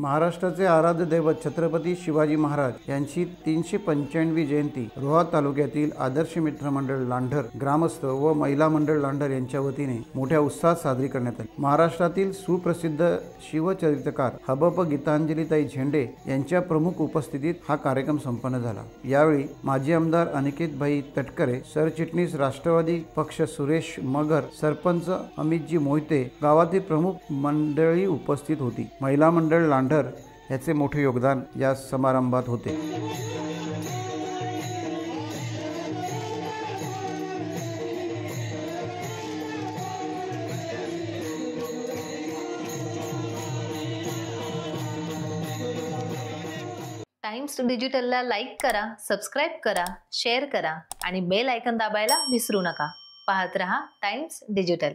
महाराष्ट्राचे आराध्य दैवत छत्रपती शिवाजी महाराज यांची 395वी जयंती रोहा तालुक्यातील आदर्श मित्र मंडळ लांढर ग्रामस्थ व महिला मंडळ लांढर यांच्या वतीने मोठ्या उत्साहात साजरी करण्यात आली। महाराष्ट्रातील सुप्रसिद्ध शिवचरित्रकार हबप गीतांजलीताई झेंडे यांच्या प्रमुख उपस्थितीत हा कार्यक्रम संपन्न झाला। यावेळी माजी आमदार अनिकेतभाई तटकरे, सरचिटणीस राष्ट्रवादी पक्ष सुरेश मगर, सरपंच अमितजी मोहिते, गावातील प्रमुख मंडळी उपस्थित होती। महिला मंडळ लांढर याचे मोठे योगदान या समारंभात होते। टाइम्स डिजिटलला लाईक करा, सबस्क्राइब करा, शेअर करा आणि बेल आयकॉन दाबायला विसरू नका। पाहत रहा टाइम्स डिजिटल।